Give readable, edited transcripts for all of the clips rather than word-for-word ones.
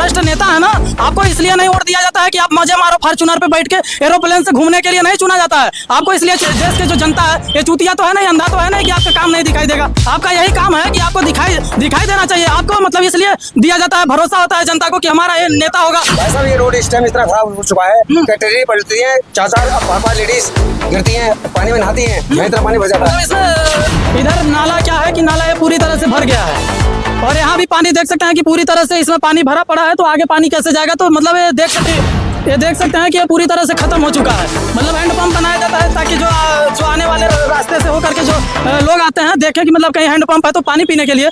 भ्रष्ट नेता है ना, आपको इसलिए नहीं वोट दिया जाता है कि आप मजे मारो फॉर्च्यूनर पे बैठ के एरोप्लेन से घूमने के लिए नहीं चुना जाता है। आपको इसलिए देश के जो जनता है, ये चूतिया तो है नहीं, अंधा तो है नहीं कि आपका काम नहीं दिखाई देगा। आपका यही काम है कि आपको दिखाई देना चाहिए। आपको मतलब इसलिए दिया जाता है, भरोसा होता है जनता को कि हमारा ये नेता होगा। ऐसा भी रोड इस टाइम इतना खराब हो चुका है कि ट्रेन पलटती है, 4-4 लेडीज गिरती हैं, पानी में नहाती हैं, इतना पानी भर जाता है। इसमें इधर नाला क्या है कि नाला ये पूरी तरह से भर गया है और यहाँ भी पानी देख सकते हैं कि पूरी तरह से इसमें पानी भरा पड़ा है। तो आगे पानी कैसे जाएगा? तो मतलब ये देख सकते हैं कि ये पूरी तरह से खत्म हो चुका है। मतलब हैंडपंप बनाया जाता है ताकि जो आने वाले रास्ते से होकर के जो लोग आते हैं देखें कि मतलब कहीं हैंडपंप है तो पानी पीने के लिए।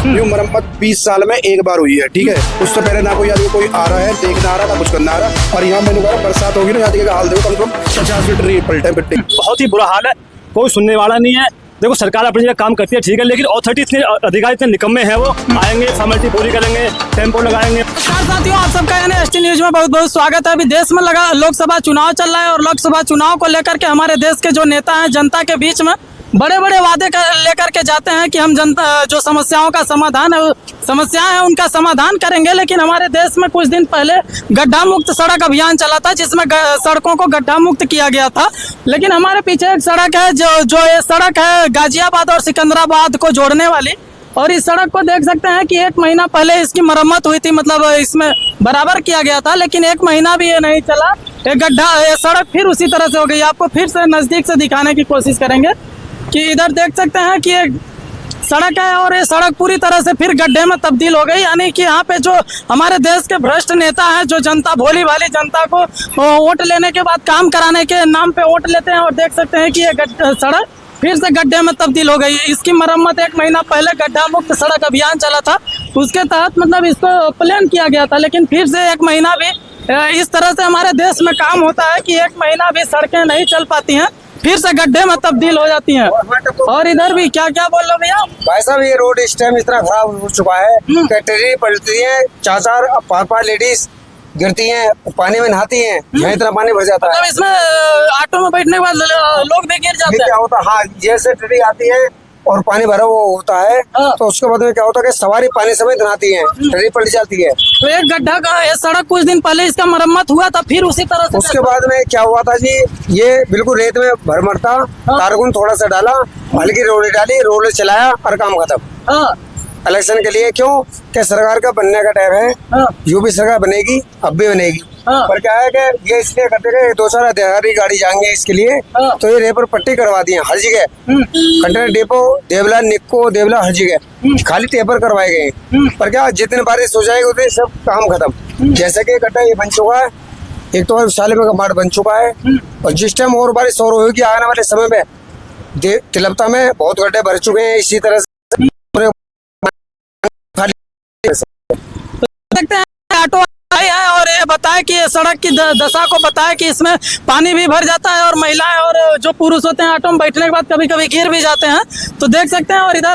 न्यू मरम्मत 20 साल में एक बार हुई है, ठीक है। उससे पहले ना कोई आदमी कोई आ रहा है, देखना आ रहा था, कुछ करना आ रहा। और यहाँ मैंने कहा बरसात होगी ना, यहाँ का हाल देखो, कम से कम 50 लीटर पलटे पिट्टे। बहुत ही बुरा हाल है, कोई सुनने वाला नहीं है। देखो सरकार अपनी जगह काम करती है, ठीक है, लेकिन अथॉरिटी इतने अधिकारी इतने निकम्मे हैं, वो आएंगे फॉर्मेलिटी पूरी करेंगे, टेम्पो लगाएंगे। नमस्कार साथियों, आप सबका एनएसटी न्यूज में बहुत बहुत स्वागत है। अभी देश में लगा लोकसभा चुनाव चल रहा है और लोकसभा चुनाव को लेकर के हमारे देश के जो नेता हैं जनता के बीच में बड़े बड़े वादे लेकर के जाते हैं कि हम जनता जो समस्याओं का समाधान है, समस्याएं हैं उनका समाधान करेंगे। लेकिन हमारे देश में कुछ दिन पहले गड्ढा मुक्त सड़क अभियान चला था जिसमें सड़कों को गड्ढा मुक्त किया गया था। लेकिन हमारे पीछे एक सड़क है जो ये सड़क है गाजियाबाद और सिकंदराबाद को जोड़ने वाली, और इस सड़क को देख सकते हैं कि 1 महीना पहले इसकी मरम्मत हुई थी, मतलब इसमें बराबर किया गया था। लेकिन 1 महीना भी ये नहीं चला, ये सड़क फिर उसी तरह से हो गई। आपको फिर से नजदीक से दिखाने की कोशिश करेंगे कि इधर देख सकते हैं कि एक सड़क है और ये सड़क पूरी तरह से फिर गड्ढे में तब्दील हो गई। यानी कि यहाँ पे जो हमारे देश के भ्रष्ट नेता हैं, जो जनता भोली भाली जनता को वोट लेने के बाद काम कराने के नाम पे वोट लेते हैं, और देख सकते हैं कि ये सड़क फिर से गड्ढे में तब्दील हो गई। इसकी मरम्मत 1 महीना पहले गड्ढा मुक्त सड़क अभियान चला था, उसके तहत मतलब इसको प्लान किया गया था। लेकिन फिर से 1 महीना भी इस तरह से हमारे देश में काम होता है कि 1 महीना भी सड़कें नहीं चल पाती हैं, फिर से गड्ढे में तब्दील हो जाती हैं। और इधर भी क्या भोल रहे भैया? भाई साहब ये रोड इस टाइम इतना खराब हो चुका है कि ट्रेन पलटती है, 4-4 लेडीज गिरती हैं, पानी में नहाती हैं, इतना पानी भर जाता है। मतलब इसमें ऑटो में बैठने के बाद लोग भी गिर जाते हैं। क्या होता है, हाँ, जैसे ट्रेन आती है और पानी भरा वो होता है तो उसके बाद में क्या होता है कि सवारी पानी समेत नहाती है, ट्रेन पलट जाती है। तो एक गड्ढा का ये सड़क कुछ दिन पहले इसका मरम्मत हुआ था, फिर उसी तरह से उसके बाद में क्या हुआ था जी, ये बिल्कुल रेत में भरमरता, कारगुन थोड़ा सा डाला, हल्की रोड डाली, रोड चलाया और काम खत्म। इलेक्शन के लिए क्यों कि सरकार का बनने का टाइम है, यूपी सरकार बनेगी, अब भी बनेगी। पर क्या है कि ये इसलिए करते गए 2-4 अधिकारी गाड़ी जाएंगे इसके लिए, तो ये रेपर पट्टी करवा दी है हर जगह, कंटेनर डिपो देवला, निक्को देवला, हर जगह खाली टेपर करवाए गए। पर क्या जितने बारिश हो जाएगी उतने सब काम खत्म। जैसे कि गड्ढा ये बन चुका है, एक तो साल में का मार्ट बन चुका है, और जिस टाइम और बारिश और होगी आने वाले समय में तिलपता में बहुत गड्ढे भर चुके हैं। इसी तरह से देखते हैं ऑटो आए हैं और ये बताया कि सड़क की दशा को बताया कि इसमें पानी भी भर जाता है और महिलाएं और जो पुरुष होते हैं ऑटो में बैठने के बाद कभी कभी गिर भी जाते हैं। तो देख सकते हैं, और इधर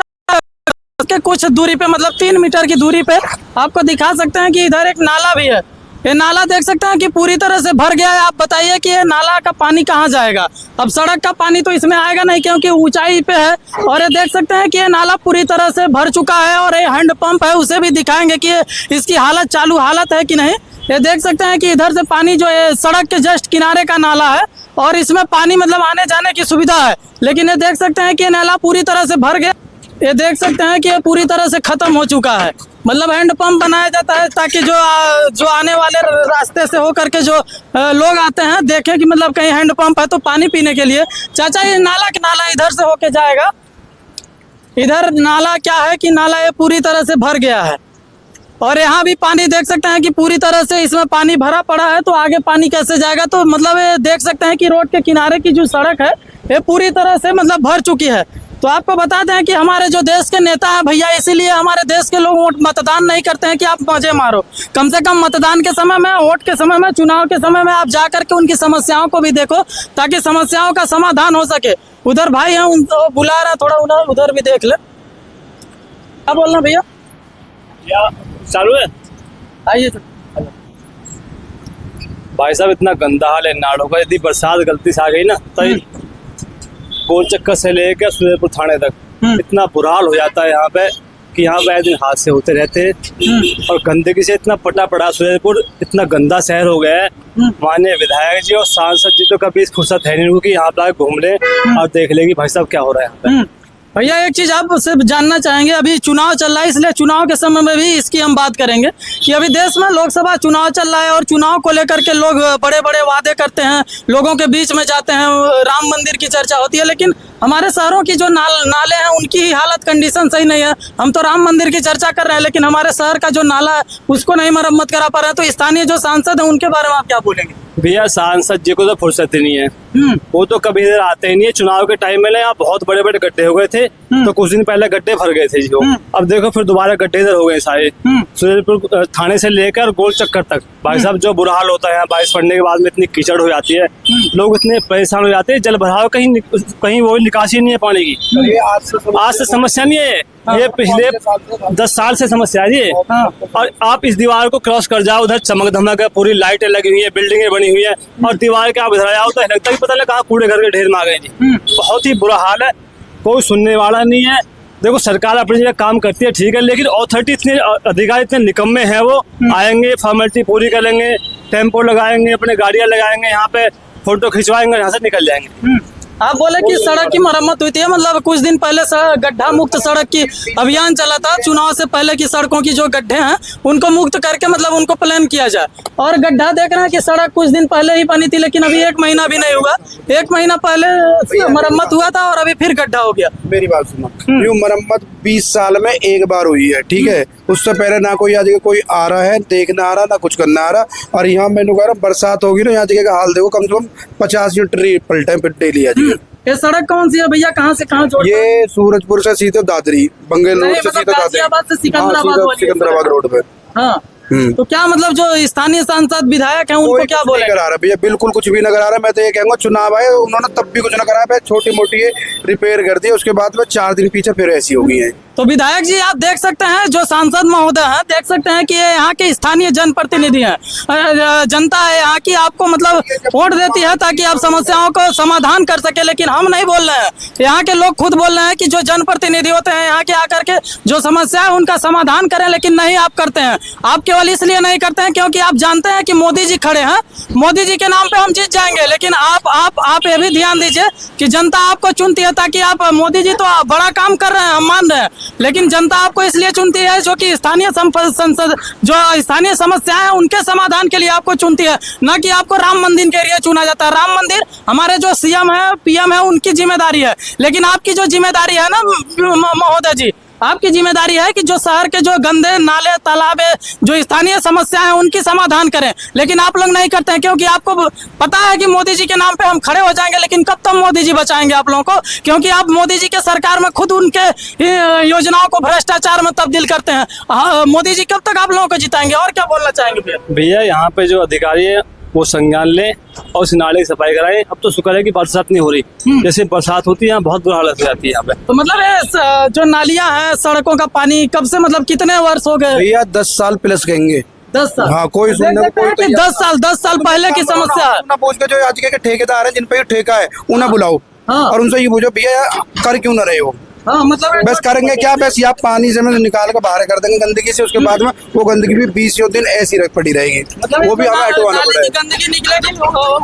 के कुछ दूरी पे मतलब 3 मीटर की दूरी पे आपको दिखा सकते हैं कि इधर एक नाला भी है। ये नाला देख सकते हैं कि पूरी तरह से भर गया है। आप बताइए कि ये नाला का पानी कहाँ जाएगा? अब सड़क का पानी तो इसमें आएगा नहीं क्योंकि ऊंचाई पे है। और ये देख सकते हैं कि ये नाला पूरी तरह से भर चुका है, और ये हैंड पंप है उसे भी दिखाएंगे कि इसकी हालत चालू हालत है कि नहीं। ये देख सकते हैं कि इधर से पानी जो है सड़क के जस्ट किनारे का नाला है और इसमें पानी मतलब आने जाने की सुविधा है। लेकिन ये देख सकते हैं कि नाला पूरी तरह से भर गया। ये देख सकते हैं कि ये पूरी तरह से खत्म हो चुका है। मतलब हैंडपंप बनाया जाता है ताकि जो आने वाले रास्ते से होकर के जो लोग आते हैं देखें कि मतलब कहीं हैंडपंप है तो पानी पीने के लिए। चाचा ये नाला इधर से होके जाएगा, इधर नाला क्या है कि नाला ये पूरी तरह से भर गया है और यहाँ भी पानी देख सकते हैं कि पूरी तरह से इसमें पानी भरा पड़ा है। तो आगे पानी कैसे जाएगा? तो मतलब ये देख सकते हैं कि रोड के किनारे की जो सड़क है ये पूरी तरह से मतलब भर चुकी है। तो आपको बता दें कि हमारे जो देश के नेता हैं भैया, इसीलिए हमारे देश के लोग वोट मतदान नहीं करते हैं कि आप मजे मारो। कम से कम मतदान के समय में, वोट के समय में, चुनाव के समय में आप जा करके उनकी समस्याओं को भी देखो ताकि समस्याओं का समाधान हो सके। उधर भाई हैं, उनको बुला रहा, थोड़ा उधर भी देख ले। क्या बोलना भैया? चालू है, आइए। भाई साहब इतना गंदा हाल है नाड़ों का, यदि बरसात गलती से आ गई ना तो गोल चक्कर से लेकर सुरेपुर थाने तक इतना बुरा हाल हो जाता है यहाँ पे कि यहाँ पे आए दिन हादसे होते रहते हैं और गंदगी से इतना पटा पड़ा सूरजपुर, इतना गंदा शहर हो गया है। माननीय विधायक जी और सांसद जी तो कभी इस फुर्सत है नहीं उनको कि यहाँ पे घूम ले और देख ले कि भाई साहब क्या हो रहा है यहाँ पे। भैया एक चीज आप उससे जानना चाहेंगे, अभी चुनाव चल रहा है इसलिए चुनाव के समय में भी इसकी हम बात करेंगे कि अभी देश में लोकसभा चुनाव चल रहा है और चुनाव को लेकर के लोग बड़े बड़े वादे करते हैं, लोगों के बीच में जाते हैं, राम मंदिर की चर्चा होती है, लेकिन हमारे शहरों की जो नाले हैं उनकी हालत कंडीशन सही नहीं है। हम तो राम मंदिर की चर्चा कर रहे हैं लेकिन हमारे शहर का जो नाला है उसको नहीं मरम्मत करा पा रहे हैं। तो स्थानीय जो सांसद है उनके बारे में आप क्या बोलेंगे? भैया सांसद जी को तो फुर्सत ही नहीं है, वो तो कभी इधर आते ही नहीं है। चुनाव के टाइम में ना यहाँ बहुत बड़े बड़े गड्ढे हो गए थे, तो कुछ दिन पहले गड्ढे भर गए थे जी। अब देखो फिर दोबारा गड्ढे इधर हो गए सारे, सूरजपुर थाने से लेकर गोल चक्कर तक। भाई साहब जो बुरा हाल होता है यहाँ, बारिश पड़ने के बाद में इतनी कीचड़ हो जाती है, लोग इतने परेशान हो जाते हैं, जल भराव कहीं वो निकासी नहीं है पानी की। आज से समस्या नहीं है, ये पिछले 10 साल से समस्या है ये। और आप इस दीवार को क्रॉस कर जाओ, उधर चमक धमक है, पूरी लाइटें लगी हुई है, बिल्डिंगें बनी हुई है, और दीवार के आप इधर जाओ तो लगता है पता नहीं कहाँ कूड़े घर के ढेर में आ गए जी। बहुत ही बुरा हाल है, कोई सुनने वाला नहीं है। देखो सरकार अपनी जगह काम करती है ठीक है, लेकिन अथॉरिटी इतने अधिकारी इतने निकम्मे हैं, वो आएंगे फॉर्मेलिटी पूरी करेंगे, टेम्पो लगाएंगे, अपने गाड़ियां लगाएंगे, यहाँ पे फोटो खिंचवाएंगे, यहाँ से निकल जाएंगे। आप बोले कि सड़क की मरम्मत हुई थी, मतलब कुछ दिन पहले गड्ढा मुक्त सड़क की अभियान चला था। चुनाव से पहले की सड़कों की जो गड्ढे हैं उनको मुक्त करके मतलब उनको प्लान किया जाए। और गड्ढा देख रहे हैं कि सड़क कुछ दिन पहले ही बनी थी, लेकिन अभी 1 महीना भी नहीं हुआ। 1 महीना पहले मरम्मत हुआ था और अभी फिर गड्ढा हो गया। मेरी बात सुनो, यूँ मरम्मत 20 साल में एक बार हुई है ठीक है। उससे पहले ना कोई आज कोई आ रहा है, देखना आ रहा, ना कुछ करना आ रहा। और यहाँ मैंने कह रहा बरसात होगी ना, यहाँ जगह का हाल देखो, कम से कम 50 लीटर पलटे पिट्टे लिया जी। ये सड़क कौन सी है भैया, कहाँ से कहाँ जोड़ता है? ये सूरजपुर से सीधे दादरी, बंगेल रोड से सीधे दादरी, सिकंदराबाद रोड पे। हाँ, तो क्या मतलब जो स्थानीय सांसद विधायक हैं उनको क्या बोले? करा रहा भैया, बिल्कुल कुछ भी न करा रहा। मैं तो ये कहूँगा चुनाव आए, उन्होंने तब भी कुछ न करा, छोटी मोटी रिपेयर कर दी, उसके बाद में 4 दिन पीछे फिर ऐसी हो गई है। तो विधायक जी आप देख सकते हैं, जो सांसद महोदय हैं, देख सकते हैं कि ये यहाँ के स्थानीय जनप्रतिनिधि हैं, जनता है यहाँ की, आपको मतलब वोट देती है ताकि आप समस्याओं को समाधान कर सके। लेकिन हम नहीं बोल रहे हैं, यहाँ के लोग खुद बोल रहे हैं कि जो जनप्रतिनिधि होते हैं यहाँ के आकर के जो समस्या है उनका समाधान करें, लेकिन नहीं आप करते हैं। आप केवल इसलिए नहीं करते हैं क्योंकि आप जानते हैं कि मोदी जी खड़े हैं, मोदी जी के नाम पे हम जीत जाएंगे। लेकिन आप ये भी ध्यान दीजिए कि जनता आपको चुनती है ताकि आप, मोदी जी तो बड़ा काम कर रहे हैं, हम मान रहे हैं, लेकिन जनता आपको इसलिए चुनती है जो कि स्थानीय संसद जो स्थानीय समस्याएं हैं उनके समाधान के लिए आपको चुनती है, न कि आपको राम मंदिर के लिए चुना जाता है। राम मंदिर हमारे जो सीएम है, पीएम है, उनकी जिम्मेदारी है, लेकिन आपकी जो जिम्मेदारी है ना महोदय जी, आपकी जिम्मेदारी है कि जो शहर के जो गंदे नाले तालाब है, जो स्थानीय समस्या है उनकी समाधान करें। लेकिन आप लोग नहीं करते हैं क्योंकि आपको पता है कि मोदी जी के नाम पे हम खड़े हो जाएंगे, लेकिन कब तक मोदी जी बचाएंगे आप लोगों को? क्योंकि आप मोदी जी के सरकार में खुद उनके योजनाओं को भ्रष्टाचार में तब्दील करते हैं। मोदी जी कब तक आप लोगों को जिताएंगे? और क्या बोलना चाहेंगे भैया? यहाँ पे जो अधिकारी है वो संज्ञान लें और उस नाले की सफाई कराएं। अब तो शुक्र है कि बरसात नहीं हो रही, जैसे बरसात होती है यहाँ बहुत बुरा हालत हो जाती है यहाँ पे। तो मतलब ये जो नालियां हैं, सड़कों का पानी कब से, मतलब कितने वर्ष हो गए भैया? 10 साल प्लस कहेंगे। 10 साल? हाँ, कोई सुनने को कोई 10 साल पहले की समस्या है। ना पूछ के जो आज के ठेकेदार है, जिन पे ठेका है, उन्हें बुलाओ। हाँ। और उनसे ये पूछो भैया कर क्यों ना रहे हो? हाँ, मतलब बस करेंगे क्या? बस या पानी से निकाल कर बाहर कर देंगे गंदगी से, उसके बाद में वो गंदगी भी 20 दिन ऐसी रख पड़ी रहेगी। मतलब वो भी हमें हटवाना पड़ेगा। गंदगी निकलेगी,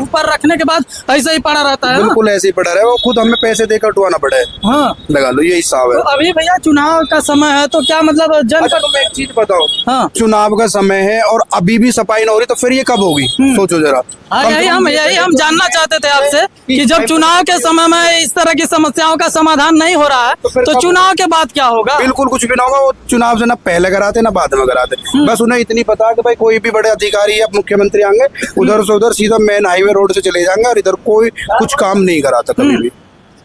ऊपर रखने के बाद ऐसे ही पड़ा रहता है। बिल्कुल ऐसे ही पड़ा रहे, वो खुद हमें पैसे देकर हटवाना पड़ेगा। हाँ, लगा लो, यही हिसाब है। तो अभी भैया चुनाव का समय है, तो क्या मतलब तुम एक चीज बताओ, हाँ, चुनाव का समय है और अभी भी सफाई ना हो रही, तो फिर ये कब होगी? सोचो जरा। यही हम जानना चाहते थे आपसे कि जब चुनाव के समय में इस तरह की समस्याओं का समाधान नहीं हो रहा है, तो चुनाव के बाद क्या होगा? बिल्कुल कुछ भी ना होगा। वो चुनाव से ना पहले कराते ना बाद में कराते। बस उन्हें इतनी पता है कि भाई कोई भी बड़े अधिकारी या मुख्यमंत्री आएंगे, उधर से उधर सीधा मेन हाईवे रोड से चले जाएंगे और इधर कोई कुछ काम नहीं कराता कभी भी।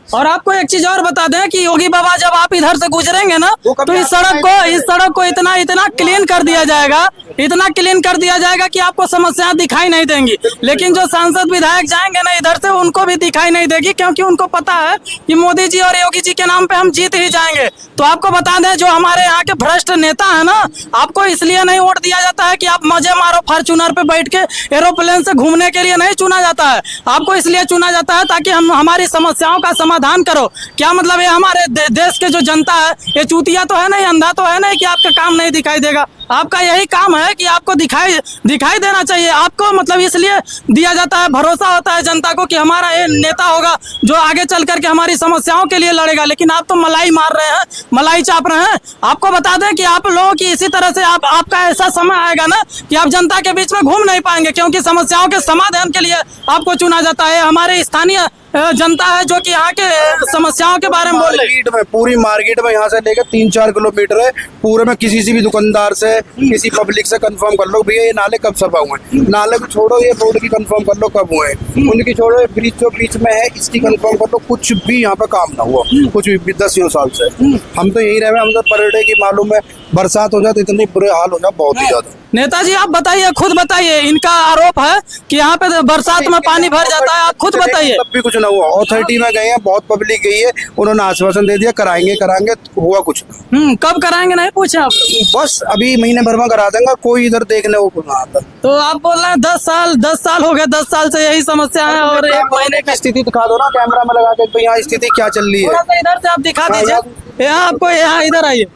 और आपको एक चीज और बता दें कि योगी बाबा जब आप इधर से गुजरेंगे ना, तो इस सड़क को इतना क्लीन कर दिया जाएगा, इतना क्लीन कर दिया जाएगा कि आपको समस्याएं दिखाई नहीं देंगी। लेकिन जो सांसद विधायक जाएंगे ना इधर से, उनको भी दिखाई नहीं देगी, क्योंकि उनको पता है कि मोदी जी और योगी जी के नाम पे हम जीत ही जाएंगे। तो आपको बता दें, जो हमारे यहाँ के भ्रष्ट नेता है ना, आपको इसलिए नहीं वोट दिया जाता है कि आप मजे मारो, फॉर्च्यूनर पे बैठ के एरोप्लेन से घूमने के लिए नहीं चुना जाता है। आपको इसलिए चुना जाता है ताकि हम हमारी समस्याओं का समाधान करो। क्या मतलब ये हमारे देश के जो जनता है ये चूतिया तो है नहीं, अंधा तो है नहीं कि आपका काम नहीं दिखाई देगा। आपका यही काम है कि आपको दिखाई देना चाहिए। आपको मतलब इसलिए दिया जाता है, भरोसा होता है जनता को कि हमारा ये नेता होगा जो आगे चल करके हमारी समस्याओं के लिए लड़ेगा। लेकिन आप तो मलाई मार रहे हैं, मलाई चाप रहे हैं। आपको बता दें कि आप लोगों की इसी तरह से आपका ऐसा समय आएगा ना कि आप जनता के बीच में घूम नहीं पाएंगे, क्योंकि समस्याओं के समाधान के लिए आपको चुना जाता है। हमारे स्थानीय जनता है जो कि यहाँ के समस्याओं के बारे में बोल रही है। पूरी मार्केट में यहाँ से लेकर 3-4 किलोमीटर है, पूरे में किसी से भी दुकानदार से किसी पब्लिक से कंफर्म कर लो भैया ये नाले कब सफा हुए हैं। नाले को छोड़ो, ये रोड की कंफर्म कर लो कब हुए हैं, उनकी छोड़ो, ब्रिज जो बीच में है इसकी कंफर्म कर लो। कुछ भी यहाँ पे काम ना हुआ, कुछ भी 10 साल से हम तो यही रहे। हम तो पर डे की मालूम है बरसात हो जाए तो इतनी बुरे हाल हो जाए, बहुत ही ज्यादा। नेताजी आप बताइए, खुद बताइए, इनका आरोप है कि यहाँ पे बरसात में पानी भर जाता है, आप खुद बताइए। तब भी कुछ ना हुआ। अथॉरिटी में गए हैं, बहुत पब्लिक गई है, उन्होंने आश्वासन दे दिया कराएंगे, हुआ कुछ ना। कब कराएंगे नहीं पूछे आप? बस अभी महीने भर में करा देंगे, कोई इधर देखने को ना आता। तो आप बोल रहे हैं 10 साल हो गए, 10 साल से यही समस्या है और 1 महीने की स्थिति दिखा दो ना कैमरा में लगा के, यहाँ स्थिति क्या चल रही है। थोड़ा सा इधर से आप दिखा दीजिए, यहाँ आपको, यहाँ इधर आइए,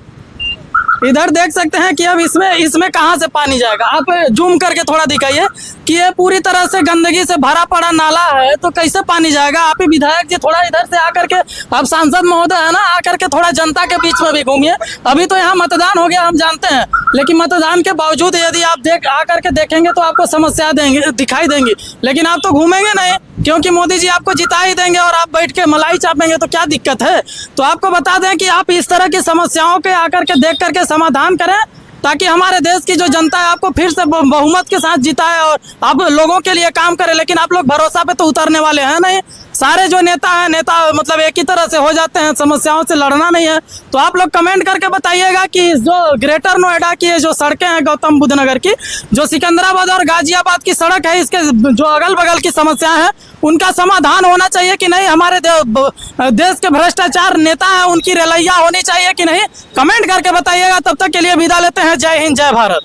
इधर देख सकते हैं कि अब इसमें कहाँ से पानी जाएगा। आप जूम करके थोड़ा दिखाइए कि ये पूरी तरह से गंदगी से भरा पड़ा नाला है, तो कैसे पानी जाएगा। आप ही विधायक जी थोड़ा इधर से आकर के, आप सांसद महोदय है ना, आकर के थोड़ा जनता के बीच में भी घूमिए। अभी तो यहाँ मतदान हो गया हम जानते हैं, लेकिन मतदान के बावजूद यदि आप आकर के देखेंगे तो आपको समस्या दिखाई देंगी, लेकिन आप तो घूमेंगे नहीं, क्योंकि मोदी जी आपको जिता ही देंगे और आप बैठ के मलाई चापेंगे तो क्या दिक्कत है। तो आपको बता दें कि आप इस तरह की समस्याओं के आकर के देख करके समाधान करें, ताकि हमारे देश की जो जनता है आपको फिर से बहुमत के साथ जिताए और आप लोगों के लिए काम करें। लेकिन आप लोग भरोसा पे तो उतरने वाले हैं नहीं। सारे जो नेता मतलब एक ही तरह से हो जाते हैं, समस्याओं से लड़ना नहीं है। तो आप लोग कमेंट करके बताइएगा कि जो ग्रेटर नोएडा की जो सड़कें हैं, गौतम बुद्ध नगर की, जो सिकंदराबाद और गाजियाबाद की सड़क है, इसके जो अगल बगल की समस्या है उनका समाधान होना चाहिए कि नहीं। हमारे देश के भ्रष्टाचार नेता हैं, उनकी रलैया होनी चाहिए कि नहीं, कमेंट करके बताइएगा। तब तक के लिए विदा लेते हैं। जय हिंद, जय भारत।